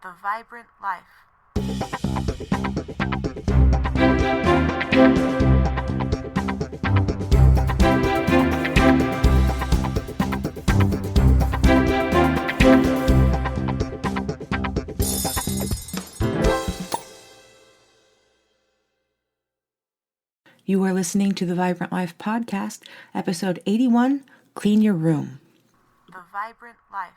The Vibrant Life. You are listening to the Vibrant Life podcast, episode 81, Clean Your Room. The Vibrant Life.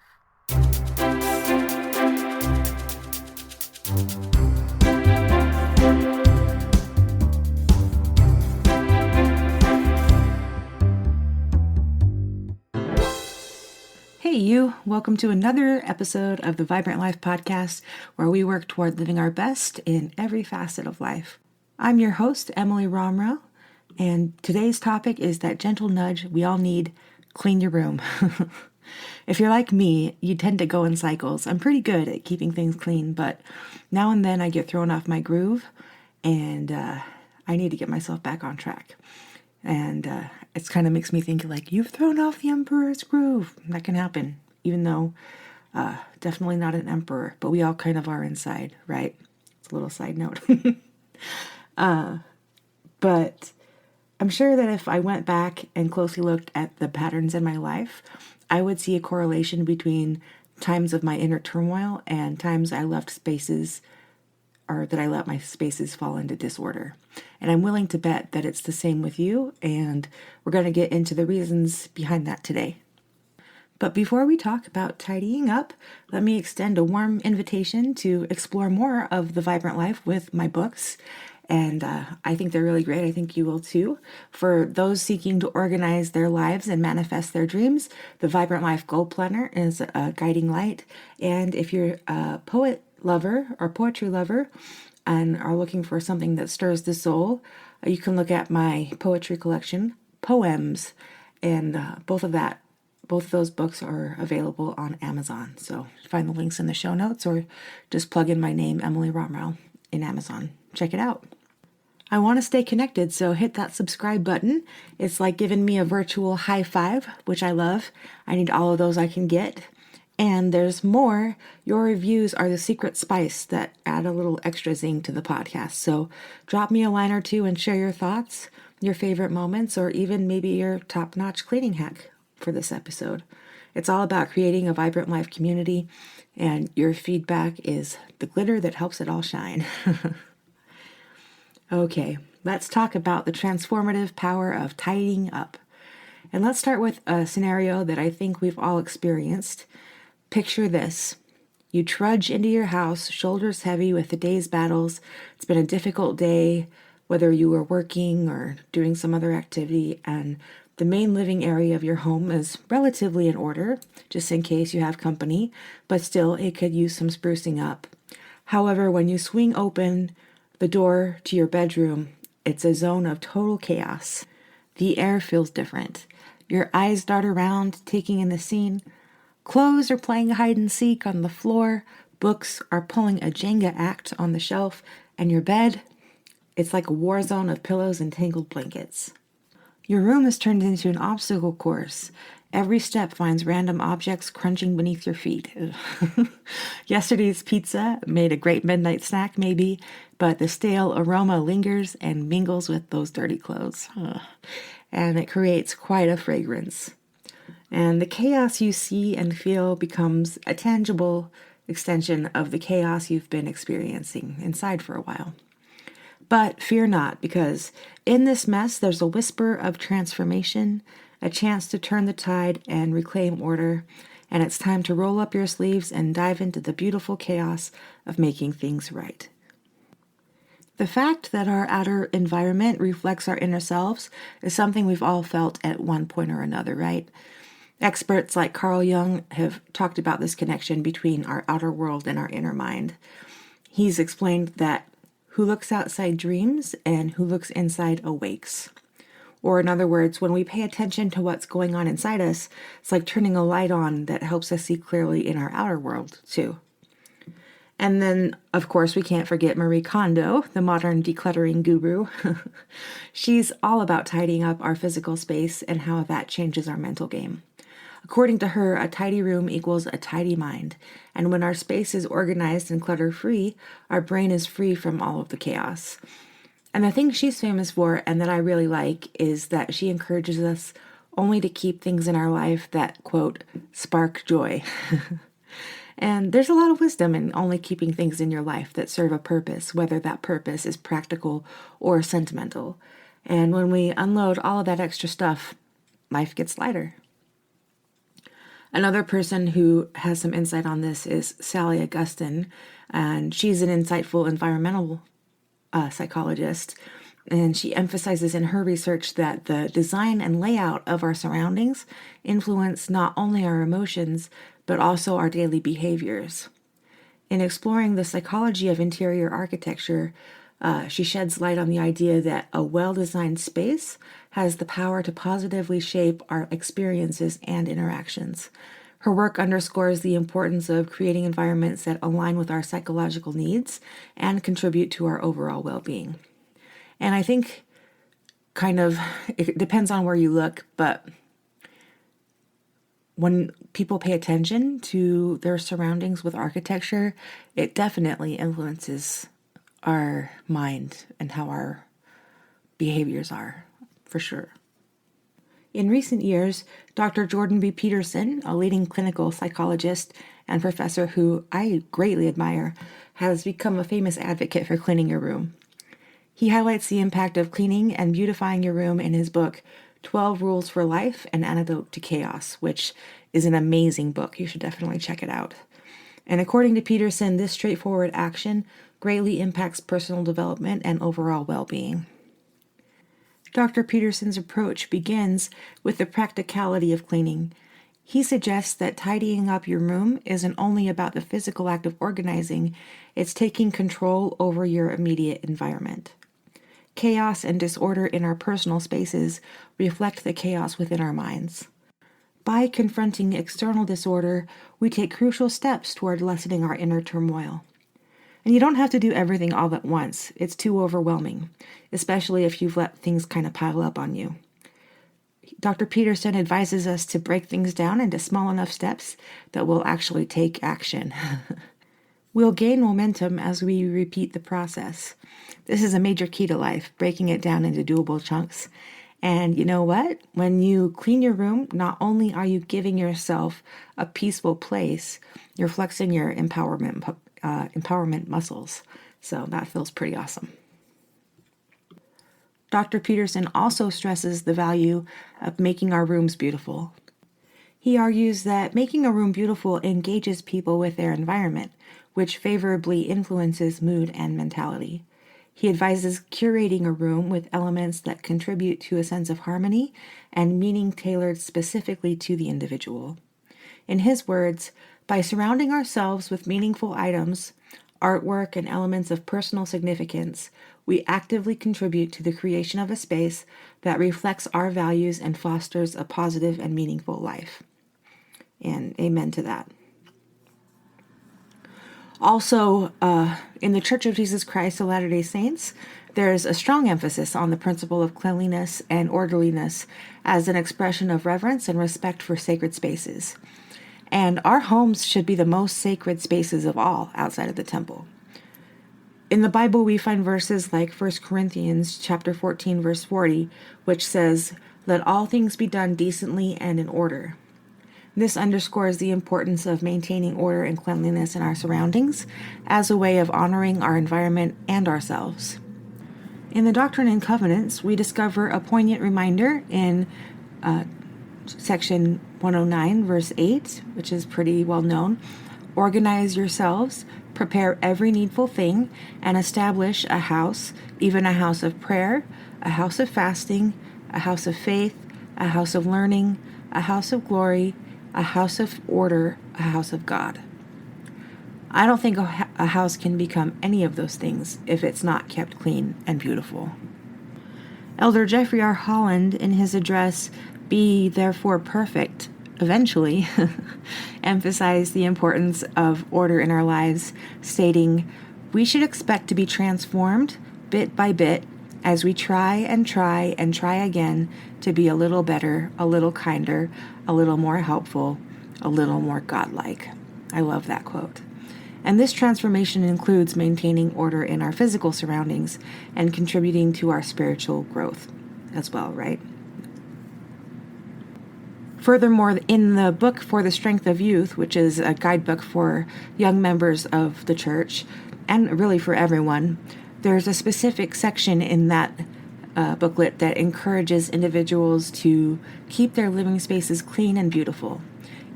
Hey you, welcome to another episode of the Vibrant Life podcast, where we work toward living our best in every facet of life. I'm your host, Emily Romrell, and today's topic is that gentle nudge we all need: clean your room. If you're like me, you tend to go in cycles. I'm pretty good at keeping things clean, but now and then I get thrown off my groove, and I need to get myself back on track. And it kind of makes me think like, you've thrown off the emperor's groove. That can happen, even though definitely not an emperor, but we all kind of are inside, right? It's a little side note. But I'm sure that if I went back and closely looked at the patterns in my life, I would see a correlation between times of my inner turmoil and times I left spaces, or that I let my spaces fall into disorder. And I'm willing to bet that it's the same with you, and we're going to get into the reasons behind that today. But before we talk about tidying up, let me extend a warm invitation to explore more of the Vibrant Life with my books. And I think they're really great. I think you will too. For those seeking to organize their lives and manifest their dreams, the Vibrant Life Goal Planner is a guiding light. And if you're a poet lover or poetry lover and are looking for something that stirs the soul, you can look at my poetry collection, Poems. And both of those books are available on Amazon. So find the links in the show notes or just plug in my name, Emily Romrell, in Amazon. Check it out. I want to stay connected, so hit that subscribe button. It's like giving me a virtual high five, which I love. I need all of those I can get. And there's more. Your reviews are the secret spice that add a little extra zing to the podcast. So drop me a line or two and share your thoughts, your favorite moments, or even maybe your top-notch cleaning hack for this episode. It's all about creating a vibrant life community, and your feedback is the glitter that helps it all shine. Okay, let's talk about the transformative power of tidying up. And let's start with a scenario that I think we've all experienced. Picture this. You trudge into your house, shoulders heavy with the day's battles. It's been a difficult day, whether you were working or doing some other activity, and the main living area of your home is relatively in order, just in case you have company, but still it could use some sprucing up. However, when you swing open the door to your bedroom, it's a zone of total chaos. The air feels different. Your eyes dart around, taking in the scene. Clothes are playing hide and seek on the floor. Books are pulling a Jenga act on the shelf. And your bed, it's like a war zone of pillows and tangled blankets. Your room is turned into an obstacle course. Every step finds random objects crunching beneath your feet. Yesterday's pizza made a great midnight snack, maybe, but the stale aroma lingers and mingles with those dirty clothes. And it creates quite a fragrance. And the chaos you see and feel becomes a tangible extension of the chaos you've been experiencing inside for a while. But fear not, because in this mess, there's a whisper of transformation, a chance to turn the tide and reclaim order, and it's time to roll up your sleeves and dive into the beautiful chaos of making things right. The fact that our outer environment reflects our inner selves is something we've all felt at one point or another, right? Experts like Carl Jung have talked about this connection between our outer world and our inner mind. He's explained that who looks outside dreams and who looks inside awakes. Or in other words, when we pay attention to what's going on inside us, it's like turning a light on that helps us see clearly in our outer world too. And then, of course, we can't forget Marie Kondo, the modern decluttering guru. She's all about tidying up our physical space and how that changes our mental game. According to her, a tidy room equals a tidy mind. And when our space is organized and clutter-free, our brain is free from all of the chaos. And the thing she's famous for, and that I really like, is that she encourages us only to keep things in our life that, quote, spark joy. And there's a lot of wisdom in only keeping things in your life that serve a purpose, whether that purpose is practical or sentimental. And when we unload all of that extra stuff, life gets lighter. Another person who has some insight on this is Sally Augustin, and she's an insightful environmental psychologist. And she emphasizes in her research that the design and layout of our surroundings influence not only our emotions, but also our daily behaviors. In exploring the psychology of interior architecture, she sheds light on the idea that a well-designed space has the power to positively shape our experiences and interactions. Her work underscores the importance of creating environments that align with our psychological needs and contribute to our overall well-being. And I think it depends on where you look, but when people pay attention to their surroundings with architecture, it definitely influences our mind and how our behaviors are, for sure. In recent years, Dr. Jordan B. Peterson, a leading clinical psychologist and professor who I greatly admire, has become a famous advocate for cleaning your room. He highlights the impact of cleaning and beautifying your room in his book, 12 Rules for Life, An Antidote to Chaos, which is an amazing book. You should definitely check it out. And according to Peterson, this straightforward action greatly impacts personal development and overall well-being. Dr. Peterson's approach begins with the practicality of cleaning. He suggests that tidying up your room isn't only about the physical act of organizing, it's taking control over your immediate environment. Chaos and disorder in our personal spaces reflect the chaos within our minds. By confronting external disorder, we take crucial steps toward lessening our inner turmoil. And you don't have to do everything all at once. It's too overwhelming, especially if you've let things kind of pile up on you. Dr. Peterson advises us to break things down into small enough steps that we'll actually take action. We'll gain momentum as we repeat the process. This is a major key to life, breaking it down into doable chunks. And you know what? When you clean your room, not only are you giving yourself a peaceful place, you're flexing your empowerment muscles. So that feels pretty awesome. Dr. Peterson also stresses the value of making our rooms beautiful. He argues that making a room beautiful engages people with their environment, which favorably influences mood and mentality. He advises curating a room with elements that contribute to a sense of harmony and meaning tailored specifically to the individual. In his words, by surrounding ourselves with meaningful items, artwork, and elements of personal significance, we actively contribute to the creation of a space that reflects our values and fosters a positive and meaningful life. And amen to that. Also, in the Church of Jesus Christ of Latter-day Saints, there's a strong emphasis on the principle of cleanliness and orderliness as an expression of reverence and respect for sacred spaces. And our homes should be the most sacred spaces of all outside of the temple. In the Bible, we find verses like 1 Corinthians chapter 14, verse 40, which says, "Let all things be done decently and in order." This underscores the importance of maintaining order and cleanliness in our surroundings as a way of honoring our environment and ourselves. In the Doctrine and Covenants, we discover a poignant reminder in section 109, verse 8, which is pretty well known. "Organize yourselves, prepare every needful thing, and establish a house, even a house of prayer, a house of fasting, a house of faith, a house of learning, a house of glory, a house of order, a house of God." I don't think a house can become any of those things if it's not kept clean and beautiful. Elder Jeffrey R. Holland, in his address, "Be Therefore Perfect," eventually emphasized the importance of order in our lives, stating, "We should expect to be transformed bit by bit, as we try and try and try again to be a little better, a little kinder, a little more helpful, a little more godlike. I love that quote. And this transformation includes maintaining order in our physical surroundings and contributing to our spiritual growth as well, right? Furthermore, in the book For the Strength of Youth, which is a guidebook for young members of the church, and really for everyone, there's a specific section in that booklet that encourages individuals to keep their living spaces clean and beautiful.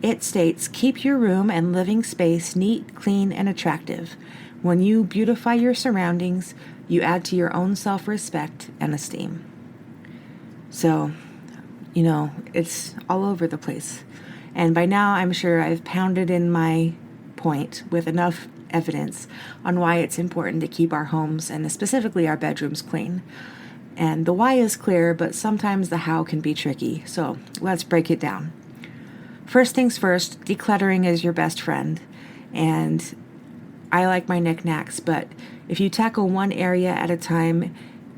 It states, keep your room and living space neat, clean, and attractive. When you beautify your surroundings, you add to your own self-respect and esteem. So, it's all over the place. And by now, I'm sure I've pounded in my point with enough evidence on why it's important to keep our homes and specifically our bedrooms clean. And the why is clear, but sometimes the how can be tricky. So let's break it down. First things first, decluttering is your best friend. And I like my knickknacks, but if you tackle one area at a time,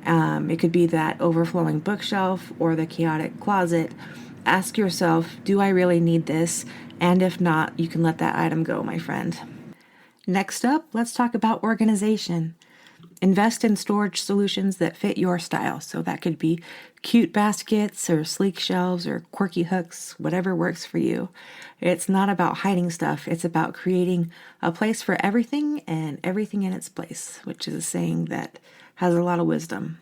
it could be that overflowing bookshelf or the chaotic closet. Ask yourself, do I really need this? And if not, you can let that item go, my friend. Next up, let's talk about organization. Invest in storage solutions that fit your style. So that could be cute baskets or sleek shelves or quirky hooks, whatever works for you. It's not about hiding stuff. It's about creating a place for everything and everything in its place, which is a saying that has a lot of wisdom.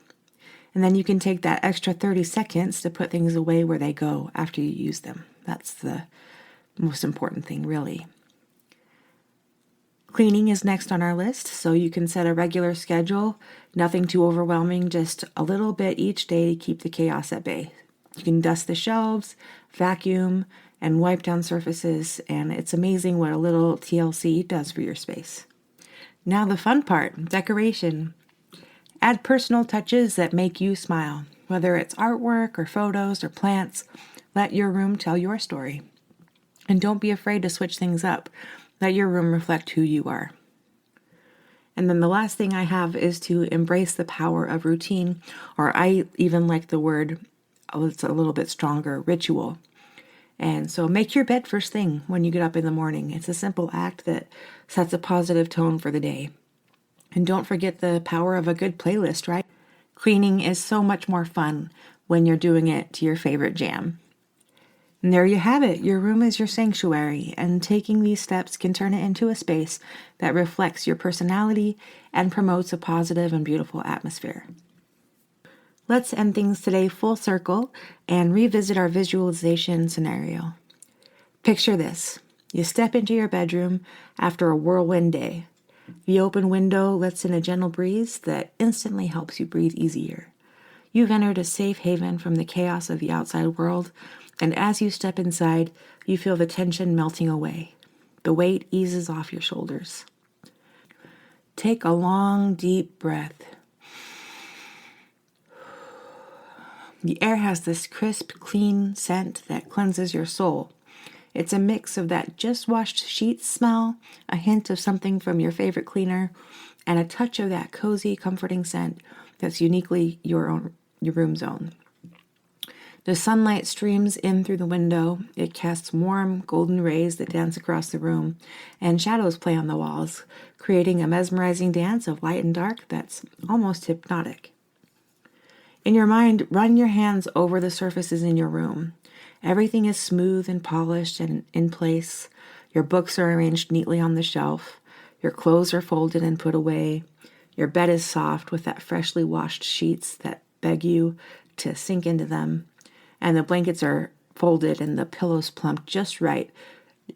And then you can take that extra 30 seconds to put things away where they go after you use them. That's the most important thing, really. Cleaning is next on our list, so you can set a regular schedule, nothing too overwhelming, just a little bit each day to keep the chaos at bay. You can dust the shelves, vacuum, and wipe down surfaces, and it's amazing what a little TLC does for your space. Now the fun part, decoration. Add personal touches that make you smile. Whether it's artwork or photos or plants, let your room tell your story. And don't be afraid to switch things up. Let your room reflect who you are. And then the last thing I have is to embrace the power of routine, or I even like the word, it's a little bit stronger, ritual. And so make your bed first thing when you get up in the morning. It's a simple act that sets a positive tone for the day. And don't forget the power of a good playlist, right? Cleaning is so much more fun when you're doing it to your favorite jam. And there you have it. Your room is your sanctuary, and taking these steps can turn it into a space that reflects your personality and promotes a positive and beautiful atmosphere. Let's end things today full circle and revisit our visualization scenario. Picture this. You step into your bedroom after a whirlwind day. The open window lets in a gentle breeze that instantly helps you breathe easier. You've entered a safe haven from the chaos of the outside world, and as you step inside, you feel the tension melting away. The weight eases off your shoulders. Take a long, deep breath. The air has this crisp, clean scent that cleanses your soul. It's a mix of that just washed sheets smell, a hint of something from your favorite cleaner, and a touch of that cozy, comforting scent that's uniquely your room's own. The sunlight streams in through the window. It casts warm, golden rays that dance across the room, and shadows play on the walls, creating a mesmerizing dance of light and dark that's almost hypnotic. In your mind, run your hands over the surfaces in your room. Everything is smooth and polished and in place. Your books are arranged neatly on the shelf. Your clothes are folded and put away. Your bed is soft with that freshly washed sheets that beg you to sink into them. And the blankets are folded and the pillows plumped just right,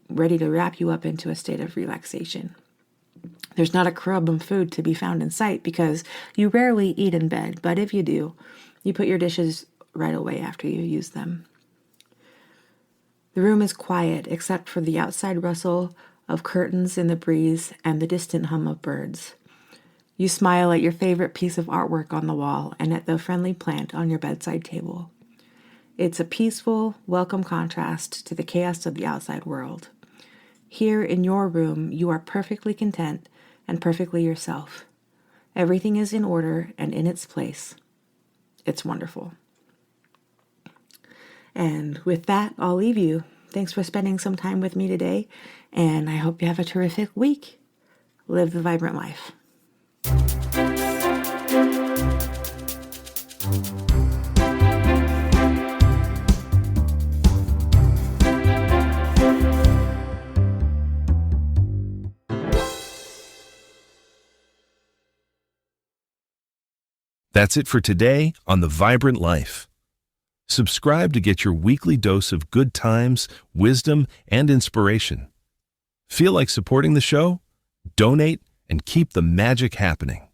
ready to wrap you up into a state of relaxation. There's not a crumb of food to be found in sight because you rarely eat in bed, but if you do, you put your dishes right away after you use them. The room is quiet except for the outside rustle of curtains in the breeze and the distant hum of birds. You smile at your favorite piece of artwork on the wall and at the friendly plant on your bedside table. It's a peaceful, welcome contrast to the chaos of the outside world. Here in your room, you are perfectly content and perfectly yourself. Everything is in order and in its place. It's wonderful. And with that, I'll leave you. Thanks for spending some time with me today, and I hope you have a terrific week. Live the vibrant life. That's it for today on The Vibrant Life. Subscribe to get your weekly dose of good times, wisdom, and inspiration. Feel like supporting the show? Donate and keep the magic happening.